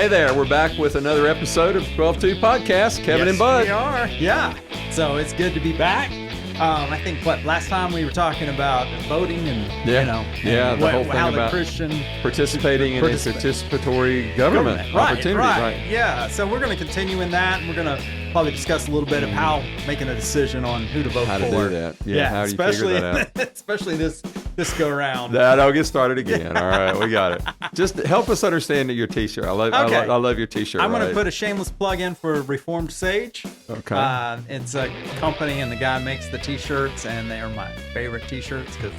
Hey there, we're back with another episode of 12-2 Podcast. Kevin and Bud. We are, yeah. So it's good to be back. I think last time we were talking about voting and the whole thing how about the Christian participating in a participatory government opportunity. Right. Yeah. So we're going to continue in that, and we're going to probably discuss a little bit of how making a decision on who to vote how for. How to do that. Yeah. How do you figure that out? Especially this go around. I'll get started again. All right, we got it. Just help us understand your T-shirt. I love your T-shirt. I'm going to put a shameless plug in for Reformed Sage. Okay. It's a company, and the guy makes the T-shirts, and they are my favorite T-shirts because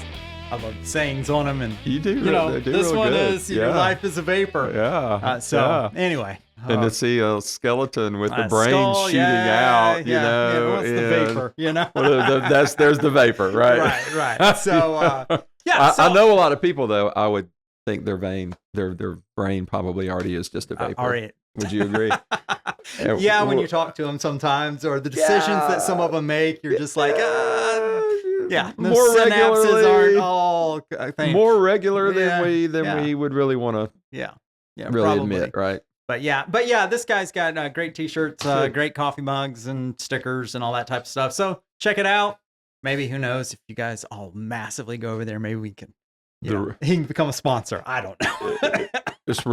I love the sayings on them. And you do. This one good. is your life is a vapor. Yeah. Anyway. And to see a skeleton with the brain skull, shooting out, what's the vapor, there's the vapor, right? Right. So, I know a lot of people, though, I would think their brain probably already is just a vapor. Would you agree? Yeah, when you talk to them sometimes, or the decisions that some of them make, you're just like, more synapses aren't all more regular than we would really want to really admit, right? But yeah, this guy's got great T-shirts, great coffee mugs and stickers and all that type of stuff. So check it out. Maybe, who knows, if you guys all massively go over there, maybe we can, he can become a sponsor. I don't know. It's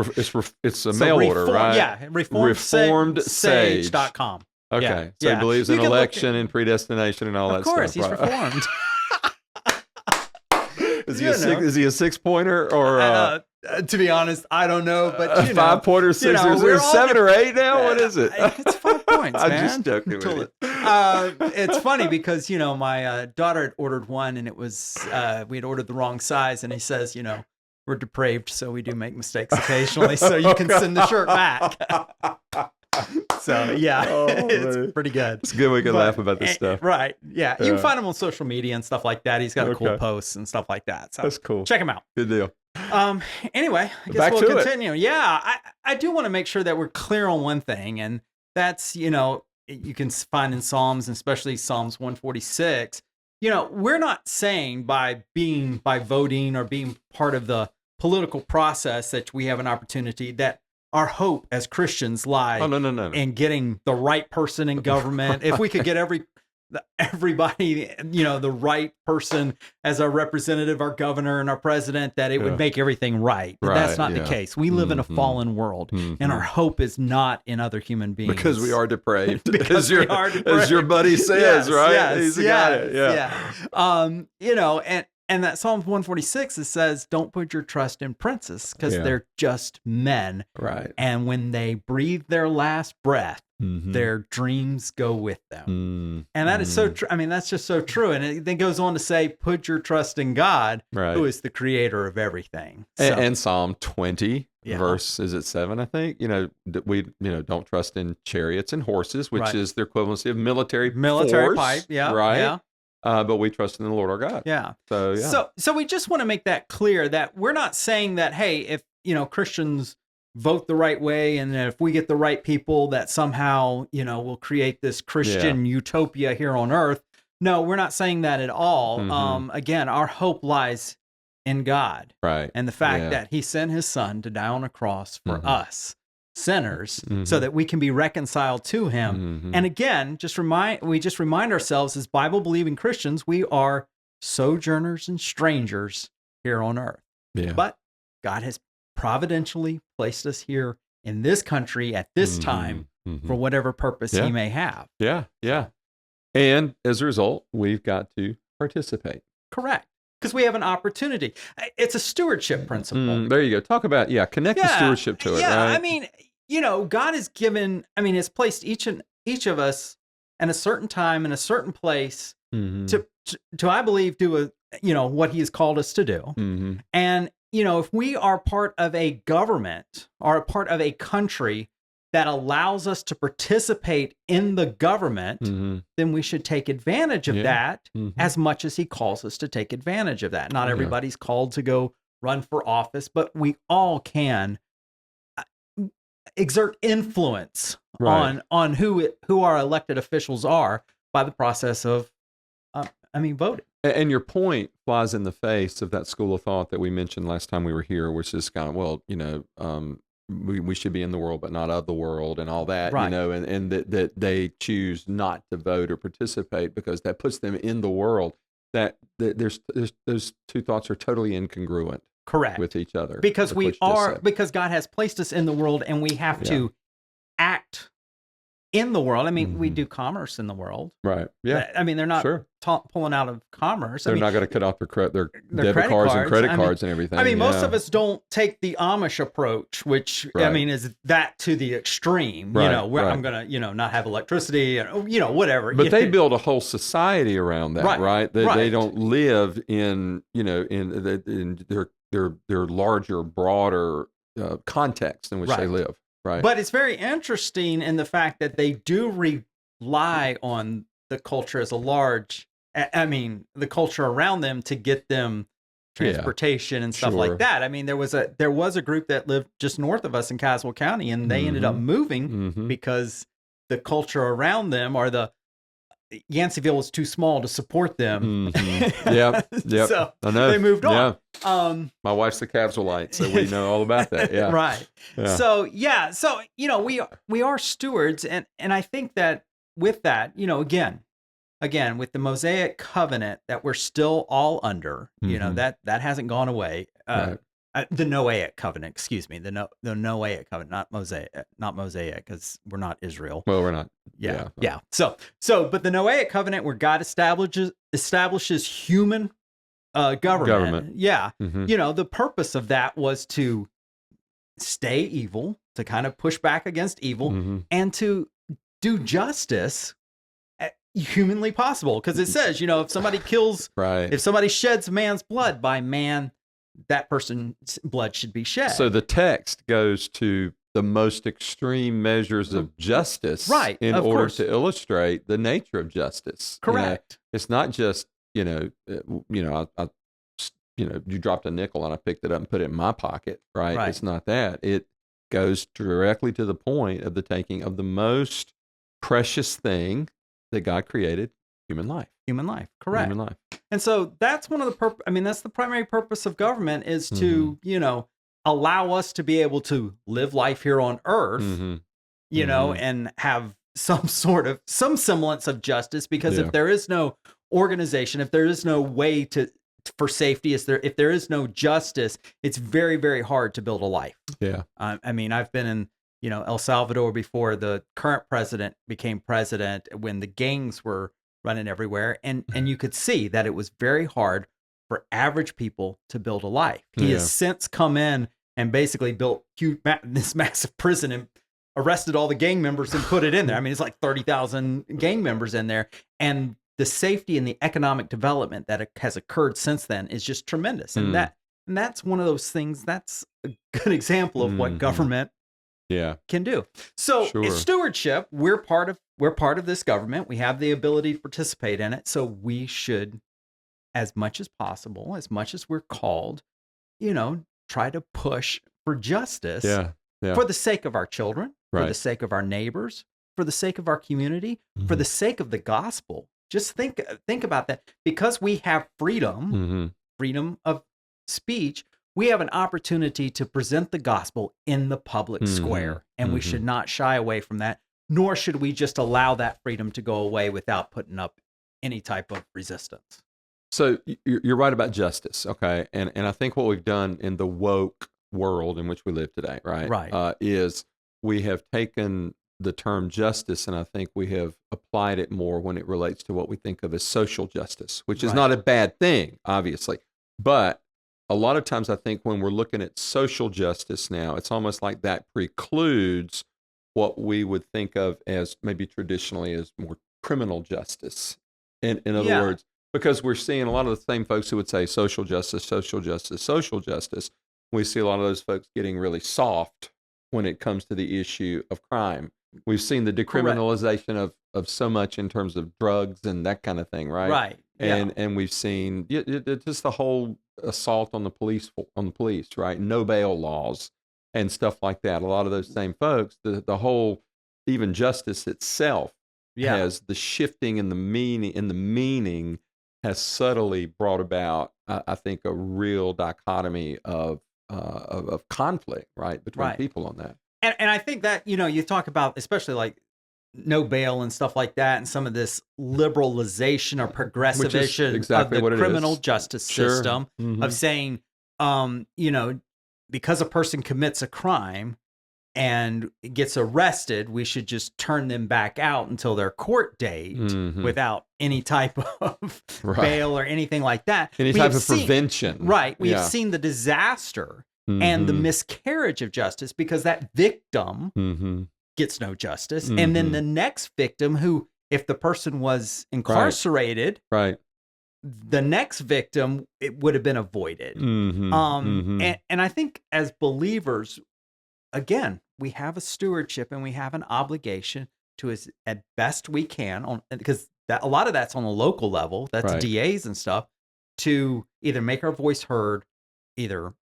a mail order, right? Yeah, reformedsage.com. Okay, so he believes in election and predestination and all that stuff. Of course, he's reformed. Is he a 6-pointer or? To be honest, I don't know, but 5-pointer, 6, or 7 or 8 now. What is it? It's 5 points, man. I'm just joking with you. It's funny because my daughter had ordered one, and it was we had ordered the wrong size, and he says, we're depraved, so we do make mistakes occasionally, so you can send the shirt back. So it's pretty good. It's good we can laugh about this stuff. Right. Yeah. You can find him on social media and stuff like that. He's got cool posts and stuff like that. So that's cool. Check him out. Good deal. Anyway, I guess we'll continue. Yeah. I do want to make sure that we're clear on one thing, and that's, you can find in Psalms, and especially Psalms 146, we're not saying by voting or being part of the political process that we have an opportunity, that our hope as Christians lie in getting the right person in government. If we could get everybody, the right person as our representative, our governor, and our president, that it would make everything right. But that's not the case. We live in a fallen world, and our hope is not in other human beings. Because we are depraved. As your buddy says, right? Yes, He's got it. Yeah. And that Psalm 146, it says, don't put your trust in princes, because they're just men. Right. And when they breathe their last breath, their dreams go with them. And that is so true. I mean, that's just so true. And it then goes on to say, put your trust in God, who is the creator of everything. So, and Psalm 20, verse, is it 7, I think? We don't trust in chariots and horses, which is the equivalency of military force, pipe. Yeah. Right. Yeah. But we trust in the Lord our God. Yeah. So we just want to make that clear, that we're not saying that, hey, if, Christians vote the right way, and if we get the right people, that somehow, we'll create this Christian utopia here on earth. No, we're not saying that at all. Again, our hope lies in God. Right. And the fact that he sent his son to die on a cross for us sinners, so that we can be reconciled to him. And again, we just remind ourselves, as Bible believing Christians, we are sojourners and strangers here on earth. But God has providentially placed us here in this country at this time for whatever purpose he may have. Yeah. And as a result, we've got to participate. Correct. Because we have an opportunity. It's a stewardship principle. There you go. Talk about, connect the stewardship to it, right? I mean, God has has placed each of us in a certain time, in a certain place to I believe, do what he has called us to do. And, if we are part of a government or a part of a country that allows us to participate in the government, then we should take advantage of that as much as he calls us to take advantage of that. Not everybody's called to go run for office, but we all can exert influence on who our elected officials are by the process of, voting. And your point flies in the face of that school of thought that we mentioned last time we were here, which is kind of, we should be in the world, but not of the world, and all that, right. you know, and that they choose not to vote or participate because that puts them in the world. That there's those two thoughts are totally incongruent. Correct. With each other. Because because God has placed us in the world and we have to act in the world. I mean, we do commerce in the world. Right. Yeah. I mean, they're not pulling out of commerce. They're not going to cut off their debit cards and credit cards and everything. I mean, most of us don't take the Amish approach, which, I mean, is that to the extreme, you know, where I'm going to, not have electricity and, whatever. But they build a whole society around that, right? They don't live in, in their larger, broader context in which they live. Right. But it's very interesting in the fact that they do rely on the culture as a large, the culture around them to get them transportation and stuff like that. I mean, there was a group that lived just north of us in Caswell County, and they ended up moving because the culture around them, or the Yanceyville was too small to support them. Yep. So I know. They moved on. Yeah. My wife's the Cavswellite, so we know all about that. Yeah. Right. Yeah. So we are stewards, and I think that with that, again with the Mosaic covenant that we're still all under, that hasn't gone away. The Noahic covenant, excuse me, the Noahic covenant, not Mosaic, because we're not Israel. Well, we're not. Yeah. So, but the Noahic covenant, where God establishes human government. Yeah. The purpose of that was to stay evil, to kind of push back against evil, and to do justice humanly possible. Because it says, if somebody kills, if somebody sheds man's blood, by man, that person's blood should be shed. So the text goes to the most extreme measures of justice, in order to illustrate the nature of justice. Correct. It's not just you dropped a nickel and I picked it up and put it in my pocket. Right. It's not that. It goes directly to the point of the taking of the most precious thing that God created, human life. Correct. Human life. And so that's one of the that's the primary purpose of government, is to, allow us to be able to live life here on earth, and have some semblance of justice, because if there is no organization, if there is no way for safety, if there is no justice, it's very, very hard to build a life. Yeah. I've been in, El Salvador before the current president became president, when the gangs were running everywhere, and you could see that it was very hard for average people to build a life. He has since come in and basically built this massive prison and arrested all the gang members and put it in there. I mean, it's like 30,000 gang members in there, and the safety and the economic development that has occurred since then is just tremendous. And that's one of those things. That's a good example of what government can do. So stewardship, we're part of this government. We have the ability to participate in it. So we should, as much as possible, as much as we're called, try to push for justice for the sake of our children, for the sake of our neighbors, for the sake of our community, for the sake of the gospel. Just think about that. Because we have freedom of speech, we have an opportunity to present the gospel in the public square, and we should not shy away from that, nor should we just allow that freedom to go away without putting up any type of resistance. So you're right about justice, okay? And I think what we've done in the woke world in which we live today, is we have taken the term justice, and I think we have applied it more when it relates to what we think of as social justice, which is not a bad thing, obviously. But a lot of times I think when we're looking at social justice now, it's almost like that precludes what we would think of as maybe traditionally as more criminal justice. In other words, because we're seeing a lot of the same folks who would say social justice, social justice, social justice. We see a lot of those folks getting really soft when it comes to the issue of crime. We've seen the decriminalization of so much in terms of drugs and that kind of thing, right? Right. And we've seen just the whole assault on the police, right? No bail laws and stuff like that. A lot of those same folks, the whole even justice itself has the shifting in the meaning has subtly brought about, I think, a real dichotomy of of conflict, right, between people on that. And I think that, you talk about, especially like no bail and stuff like that, and some of this liberalization or progressivation exactly of the criminal justice system of saying, because a person commits a crime and gets arrested, we should just turn them back out until their court date without any type of bail or anything like that. Any type of prevention. Right. We've seen the disaster and the miscarriage of justice because that victim gets no justice. And then the next victim who, if the person was incarcerated, the next victim, it would have been avoided. And I think as believers, again, we have a stewardship and we have an obligation to, as at best we can, because a lot of that's on a local level, that's DAs and stuff, to either make our voice heard, either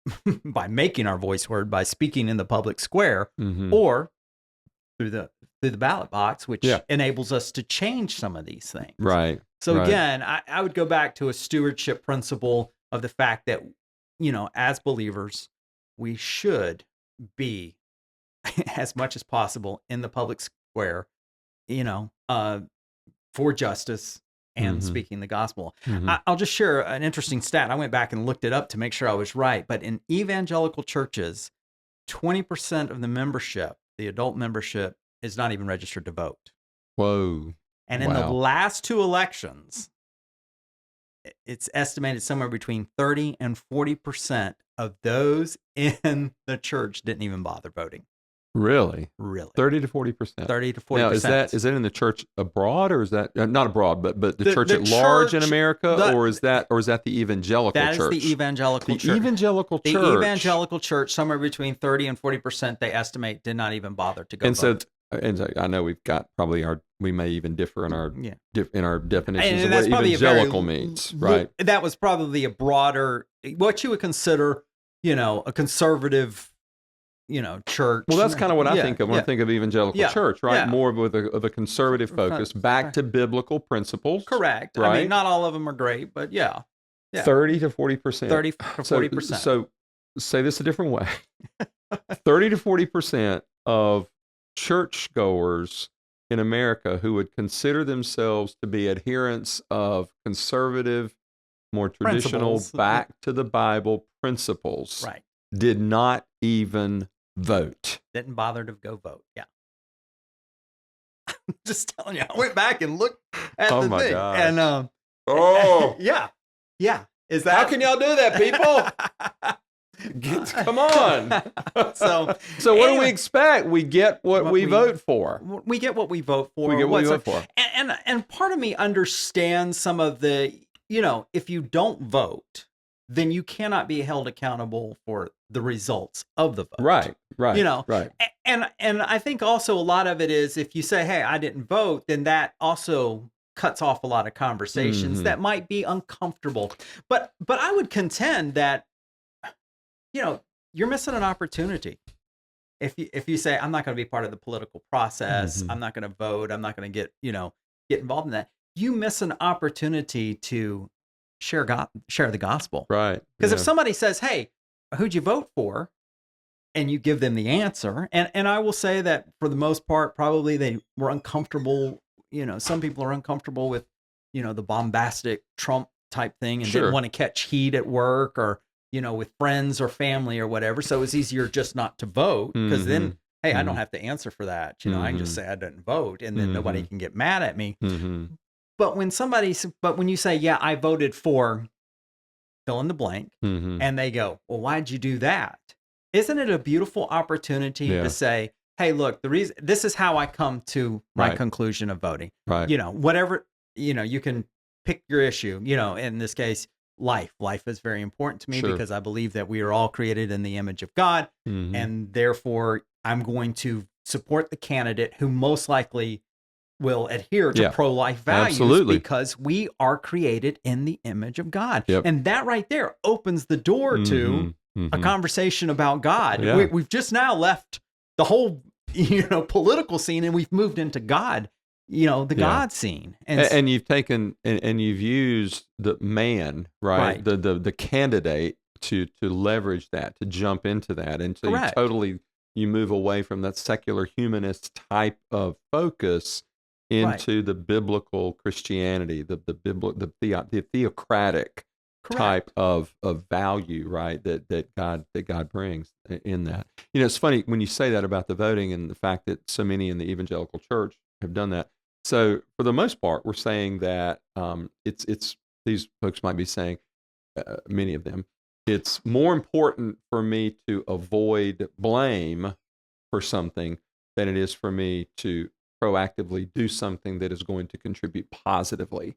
by making our voice heard by speaking in the public square, or through the ballot box, which enables us to change some of these things. Right. So again, I would go back to a stewardship principle of the fact that, as believers, we should be as much as possible in the public square, for justice and speaking the gospel. I'll just share an interesting stat. I went back and looked it up to make sure I was right. But in evangelical churches, 20% of the membership, the adult membership, is not even registered to vote. Whoa. And in the last two elections, it's estimated somewhere between 30 and 40% of those in the church didn't even bother voting. Really? 30 to 40%. 30 to 40%. Now, is that in the church abroad, or is that not abroad, but the church at large in America, or is that the evangelical church? That is the evangelical church. The evangelical church. The evangelical church, somewhere between 30 and 40%, they estimate, did not even bother to go vote. So I know we've got probably we may even differ in our definitions and of what evangelical means, right? That was probably a broader, what you would consider, a conservative, church. Well, that's kind of what I think of when I think of evangelical church, right? Yeah. More of a conservative focus, back to biblical principles. Correct. Right? I mean, not all of them are great, but yeah. 30 to 40%. 30 to 40%. So say this a different way. 30 to 40% of churchgoers in America who would consider themselves to be adherents of conservative, more traditional, back to the Bible principles, did not even vote. Didn't bother to go vote. Yeah. Just telling you, I went back and looked at the thing. Oh my God. And yeah. Is that how can y'all do that, people? Come on. So what do we expect? We get what we vote for. We get what we vote for. We get what we vote for. And part of me understands some of the, if you don't vote, then you cannot be held accountable for the results of the vote. Right. Right. And I think also a lot of it is, if you say, hey, I didn't vote, then that also cuts off a lot of conversations that might be uncomfortable. But I would contend that, you're missing an opportunity. If you say, I'm not going to be part of the political process, I'm not going to vote, I'm not going to get involved in that, you miss an opportunity to share the gospel. Right. Because if somebody says, hey, who'd you vote for? And you give them the answer. And I will say that for the most part, probably they were uncomfortable. Some people are uncomfortable with, the bombastic Trump type thing and didn't want to catch heat at work or, with friends or family or whatever. So it's easier just not to vote because then, hey, I don't have to answer for that. I can just say I didn't vote and then nobody can get mad at me. But when you say, yeah, I voted for fill in the blank, and they go, well, why'd you do that? Isn't it a beautiful opportunity to say, hey, look, this is how I come to my conclusion of voting. Right. Whatever, you can pick your issue, in this case, life. Life is very important to me because I believe that we are all created in the image of God. And therefore I'm going to support the candidate who most likely will adhere to pro-life values because we are created in the image of God. And that right there opens the door to a conversation about God. We've just now left the whole, political scene and we've moved into God, the God scene. And you've taken and you've used the man, right? The candidate to leverage that, to jump into that, and so you move away from that secular humanist type of focus into the biblical Christianity, the theocratic type of value, right? That God brings in that. It's funny when you say that about the voting and the fact that so many in the evangelical church have done that. So for the most part, we're saying that it's these folks might be saying, many of them, it's more important for me to avoid blame for something than it is for me to proactively do something that is going to contribute positively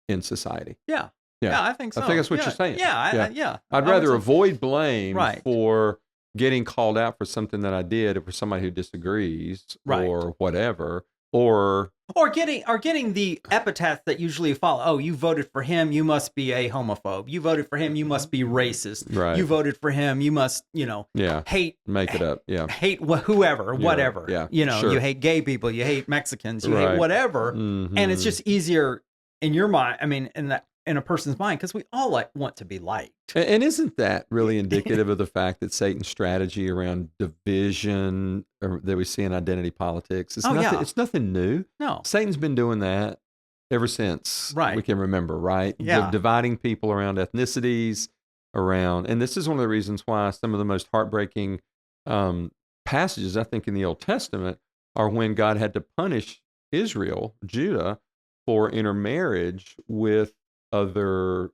in society. Yeah, I think so. I think that's what you're saying. Yeah. I'd rather avoid blame for getting called out for something that I did, or for somebody who disagrees, or whatever, or getting the epithets that usually follow. Oh, you voted for him, you must be a homophobe. You voted for him, you must be racist. Right. You voted for him, you must, hate. Make it up. Yeah. Hate whoever, whatever. Yeah. You hate gay people, you hate Mexicans, you hate whatever. Mm-hmm. And it's just easier in your mind. I mean, in a person's mind, because we all want to be liked. And isn't that really indicative of the fact that Satan's strategy around division that we see in identity politics? It's nothing new. No. Satan's been doing that ever since we can remember, right? Yeah. Dividing people around ethnicities, and this is one of the reasons why some of the most heartbreaking passages, I think, in the Old Testament are when God had to punish Israel, Judah, for intermarriage with other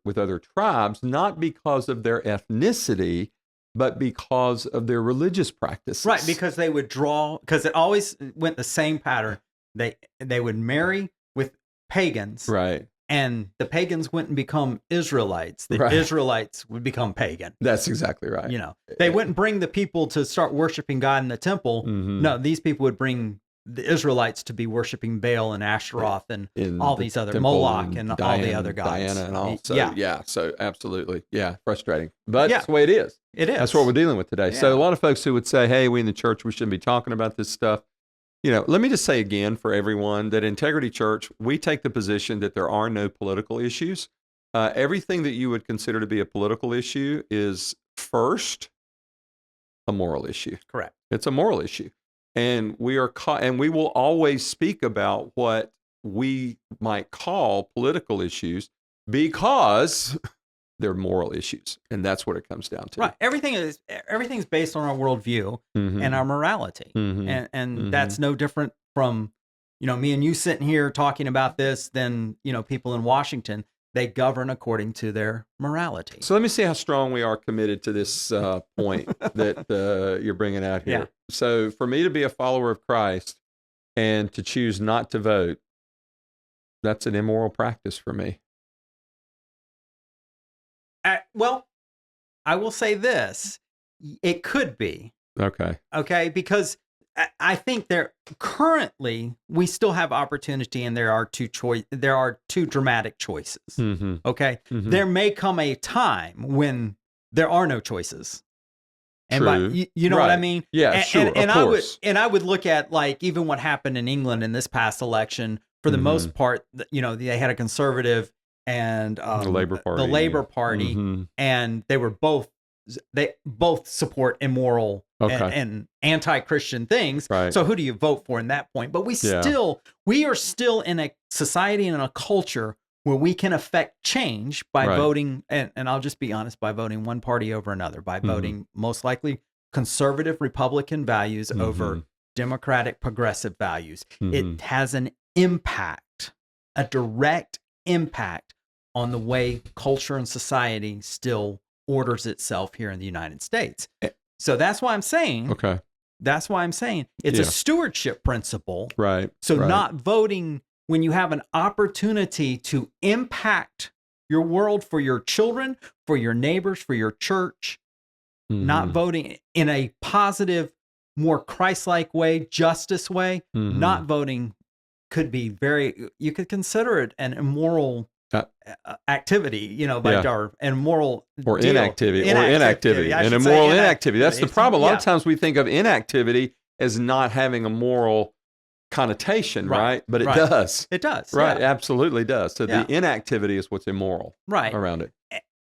tribes, not because of their ethnicity, but because of their religious practices. Right, because they would because it always went the same pattern. They would marry with pagans, right, and the pagans wouldn't become Israelites. The Israelites would become pagan. That's exactly right. They wouldn't bring the people to start worshiping God in the temple. Mm-hmm. No, these people would bring the Israelites to be worshiping Baal and Ashtaroth and all these other Moloch and all the other gods. Diana and all. So, so absolutely. Yeah, frustrating. But that's the way it is. It is. That's what we're dealing with today. Yeah. So a lot of folks who would say, hey, we in the church, we shouldn't be talking about this stuff. Let me just say again for everyone that Integrity Church, we take the position that there are no political issues. Everything that you would consider to be a political issue is first a moral issue. Correct. It's a moral issue. And we will always speak about what we might call political issues because they're moral issues, and that's what it comes down to. Right. Everything's based on our worldview and our morality, and that's no different from me and you sitting here talking about this than people in Washington. They govern according to their morality. So let me see how strong we are committed to this point that you're bringing out here. Yeah. So for me to be a follower of Christ and to choose not to vote, that's an immoral practice for me. Well, I will say this. It could be. Okay, because I think currently we still have opportunity, and there are two dramatic choices. Mm-hmm. Okay, there may come a time when there are no choices, and you know what I mean? Yeah, sure. And of course. I would look at even what happened in England in this past election. For the most part, they had a conservative and the Labor Party, and they both support immoral and anti-Christian things. Right. So who do you vote for in that point? But we are still in a society and in a culture where we can affect change by voting, and I'll just be honest, by voting one party over another, by voting most likely conservative Republican values over Democratic progressive values. It has an impact, a direct impact on the way culture and society still orders itself here in the United States. So that's why I'm saying, it's a stewardship principle. Right. So not voting when you have an opportunity to impact your world for your children, for your neighbors, for your church, not voting in a positive, more Christ-like way, justice way, not voting could be you could consider it an immoral activity, or immoral or inactivity. And immoral inactivity. That's the problem. A lot of times we think of inactivity as not having a moral connotation, right? But it does. It does. Right. Absolutely does. So the inactivity is what's immoral around it.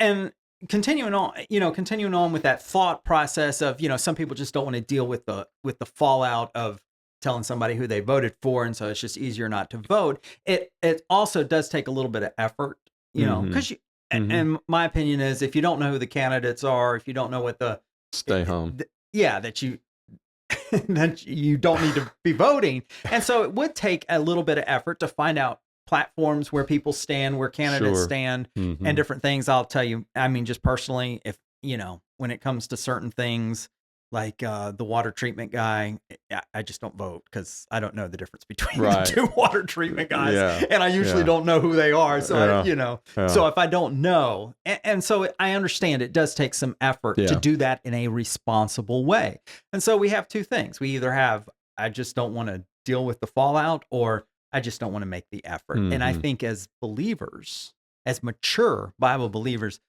And continuing on with that thought process of, some people just don't want to deal with the fallout of telling somebody who they voted for, and so it's just easier not to vote. It also does take a little bit of effort, because and my opinion is, if you don't know who the candidates are, if you don't know what stay home, that you that you don't need to be voting. And so it would take a little bit of effort to find out platforms where people stand, where candidates stand, and different things. I'll tell you, I mean, just personally, if, when it comes to certain things like the water treatment guy, I just don't vote because I don't know the difference between the two water treatment guys. And I usually don't know who they are. So, so if I don't know, and so I understand it does take some effort to do that in a responsible way. And so we have two things. We either have, I just don't want to deal with the fallout, or I just don't want to make the effort. And I think as believers, as mature Bible believers,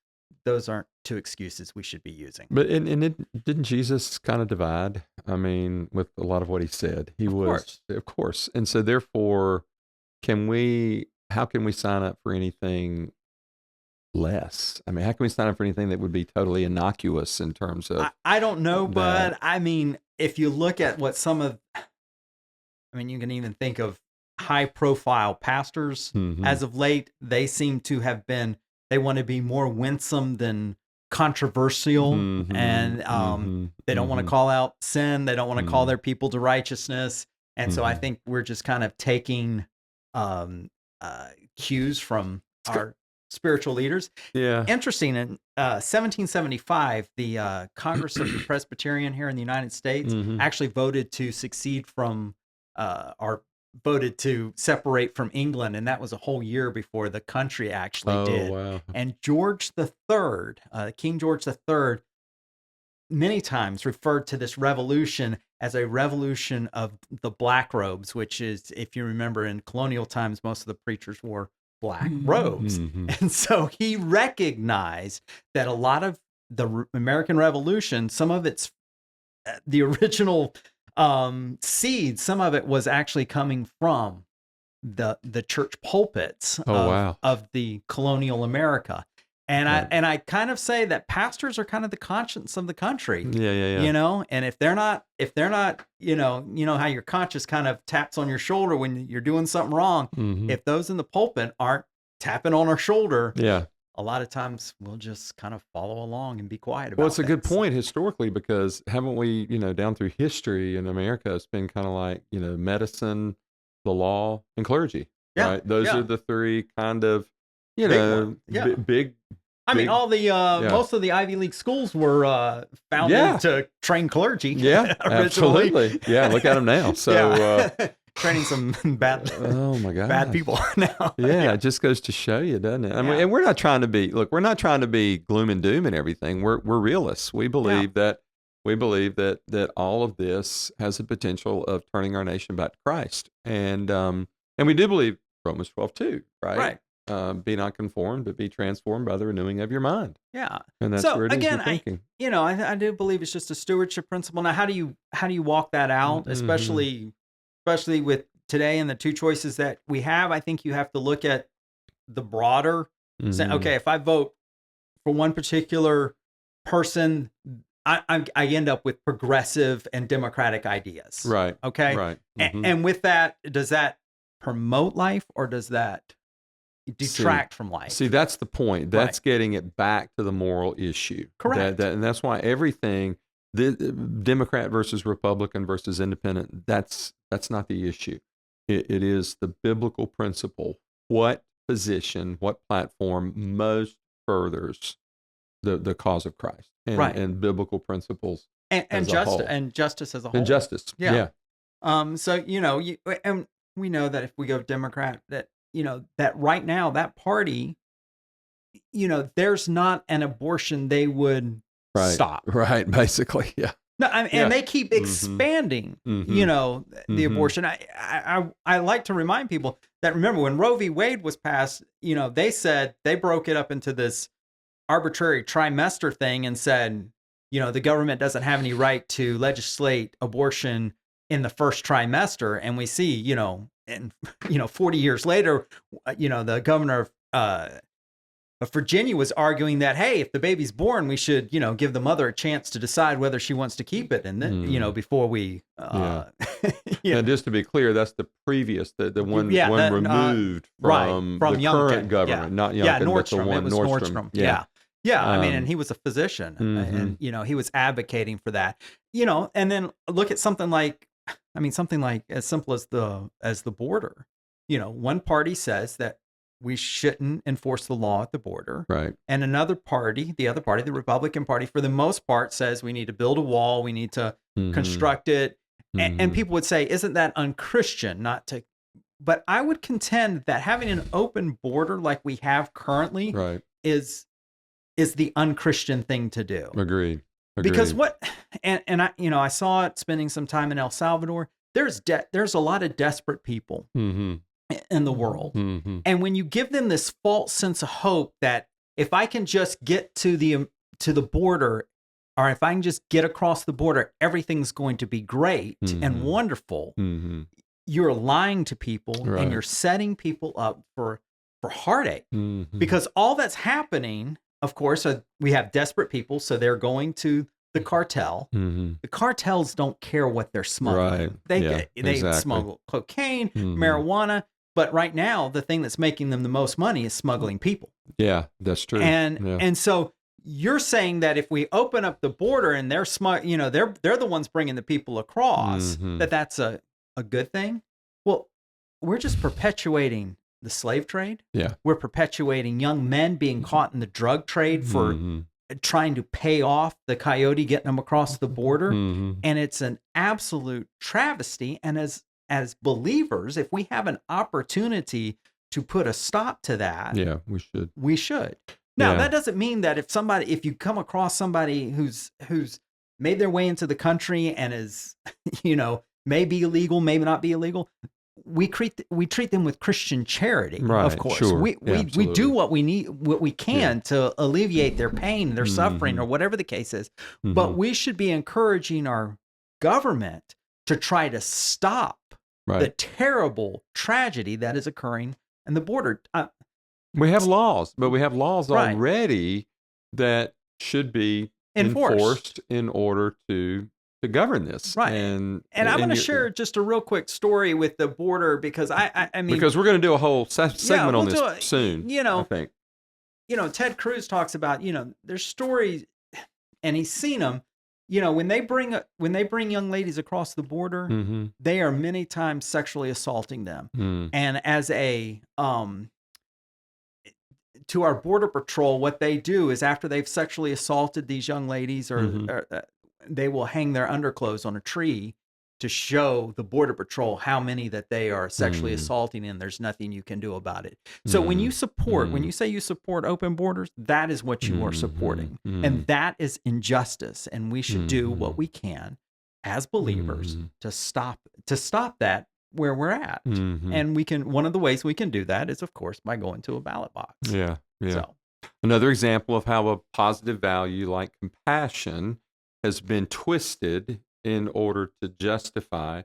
those aren't two excuses we should be using. But didn't Jesus kind of divide? I mean, with a lot of what he said, of course. And so therefore, how can we sign up for anything less? I mean, how can we sign up for anything that would be totally innocuous in terms of? I don't know, but I mean, if you look at what you can even think of high profile pastors as of late, they seem to have been, they want to be more winsome than controversial, and they don't want to call out sin. They don't want to call their people to righteousness. And so I think we're just kind of taking cues from our spiritual leaders. Yeah. Interesting. In 1775, the Congress of the Presbyterian here in the United States actually voted to secede from voted to separate from England, and that was a whole year before the country actually did. Wow. And George III, King George III, many times referred to this revolution as a revolution of the black robes, which is, if you remember, in colonial times, most of the preachers wore black robes. And so he recognized that a lot of the American Revolution, some of its, the original seed, some of it was actually coming from the church pulpits of the colonial America. And I kind of say that pastors are kind of the conscience of the country. Yeah. And if they're not, you know how your conscience kind of taps on your shoulder when you're doing something wrong. If those in the pulpit aren't tapping on our shoulder, a lot of times we'll just kind of follow along and be quiet about it. Well, it's a good point historically, because haven't we, down through history in America, it's been kind of like, medicine, the law, and clergy, right? Those are the three kind of, big. I mean, all the most of the Ivy League schools were founded to train clergy. Yeah, absolutely. Yeah, look at them now. So training some bad people now. It just goes to show you, doesn't it? I mean, and we're not trying to be gloom and doom and everything. We're realists. We believe that all of this has the potential of turning our nation back to Christ, and we do believe Romans 12:2, right? Right. Be not conformed, but be transformed by the renewing of your mind. Yeah, and that's where it is you're thinking. I do believe it's just a stewardship principle. Now, how do you walk that out, especially with today and the two choices that we have? I think you have to look at the broader. Say, okay, if I vote for one particular person, I end up with progressive and democratic ideas. Right. Okay. Right. And with that, does that promote life, or does that detract from life? See, that's the point. That's getting it back to the moral issue. Correct. And that's why everything, the Democrat versus Republican versus independent, that's not the issue. It is the biblical principle. What position, what platform most furthers the cause of Christ and biblical principles and justice as a whole. And justice. Yeah. So, and we know that if we go Democrat, that that right now, that party, there's not an abortion they would stop. Right, basically, yeah. No, and they keep expanding, the abortion. I like to remind people that, remember, when Roe v. Wade was passed, they said, they broke it up into this arbitrary trimester thing and said, the government doesn't have any right to legislate abortion in the first trimester. And we see, 40 years later, the governor of Virginia was arguing that, hey, if the baby's born, we should, give the mother a chance to decide whether she wants to keep it. And then, before we, And just to be clear, that's the previous, the one removed from the Youngkin. Current government, not Youngkin, but the one Nordstrom. Yeah. I mean, and he was a physician and, he was advocating for that, and then look at something like as simple as the border. One party says that we shouldn't enforce the law at the border. Right. And another party, the other party, the Republican Party, for the most part, says we need to build a wall. We need to construct it. And people would say, isn't that unchristian not to? But I would contend that having an open border like we have currently is the unchristian thing to do. Agreed. Because and I saw it spending some time in El Salvador. There's a lot of desperate people in the world. And when you give them this false sense of hope that if I can just get to the border, or if I can just get across the border, everything's going to be great and wonderful. You're lying to people and you're setting people up for heartache. Because all that's happening, of course, we have desperate people, so they're going to the cartel. The cartels don't care what they're smuggling. They smuggle cocaine, marijuana. But right now, the thing that's making them the most money is smuggling people. Yeah, that's true. And so you're saying that if we open up the border and they're they're the ones bringing the people across, that's a good thing. Well, we're just perpetuating the slave trade. Yeah, we're perpetuating young men being caught in the drug trade for trying to pay off the coyote getting them across the border, and it's an absolute travesty. And as believers, if we have an opportunity to put a stop to that, we should. Now, that doesn't mean that if you come across somebody who's made their way into the country and is, may be illegal, may not be illegal, we treat them with Christian charity. Of course, we do what we can to alleviate their pain, their suffering, or whatever the case is. But we should be encouraging our government to try to stop the terrible tragedy that is occurring in the border. We have laws, but we have laws already that should be enforced in order to govern this. Right. And I'm going to share just a real quick story with the border because I mean, because we're going to do a whole segment on this soon. I think. Ted Cruz talks about, there's stories, and he's seen them. When they bring young ladies across the border, they are many times sexually assaulting them. And as to our border patrol, what they do is after they've sexually assaulted these young ladies, or they will hang their underclothes on a tree to show the border patrol how many that they are sexually assaulting, and there's nothing you can do about it. So when you say you support open borders, that is what you are supporting. And that is injustice. And we should do what we can as believers to stop that where we're at. And one of the ways we can do that is, of course, by going to a ballot box. Yeah. So. Another example of how a positive value like compassion has been twisted in order to justify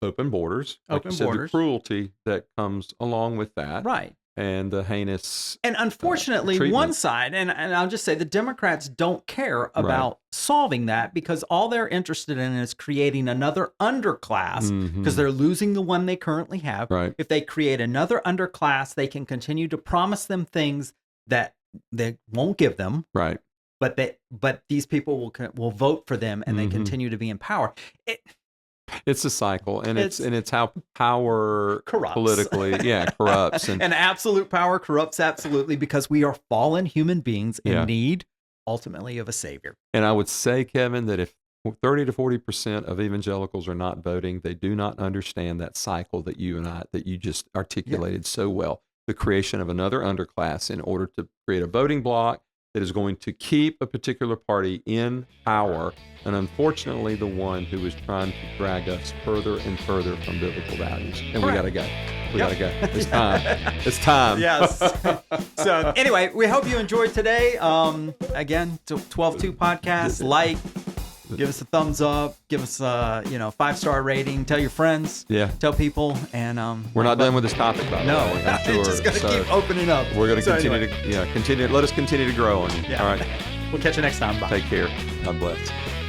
open borders. The cruelty that comes along with that. Right. And the heinous And unfortunately, one side, and I'll just say the Democrats don't care about solving that, because all they're interested in is creating another underclass, because they're losing the one they currently have. Right. If they create another underclass, they can continue to promise them things that they won't give them. Right. But these people will vote for them, and they continue to be in power. It's a cycle, and it's how power corrupts politically, corrupts, and absolute power corrupts absolutely, because we are fallen human beings in need, ultimately, of a savior. And I would say, Kevin, that if 30 to 40% of evangelicals are not voting, they do not understand that cycle that you just articulated so well. The creation of another underclass in order to create a voting bloc that is going to keep a particular party in power, and unfortunately the one who is trying to drag us further and further from biblical values. And we got to go. We got to go. It's time. It's time. Yes. So anyway, we hope you enjoyed today. Again, 12-2 podcast. Like, Give us a thumbs up. Give us a 5-star rating. Tell your friends. Yeah. Tell people. And we're not done with this topic, by the way. I'm sure. It's just gonna keep opening up. We're gonna continue to continue. Let us continue to grow on you. Yeah. All right. We'll catch you next time. Bye. Take care. God bless.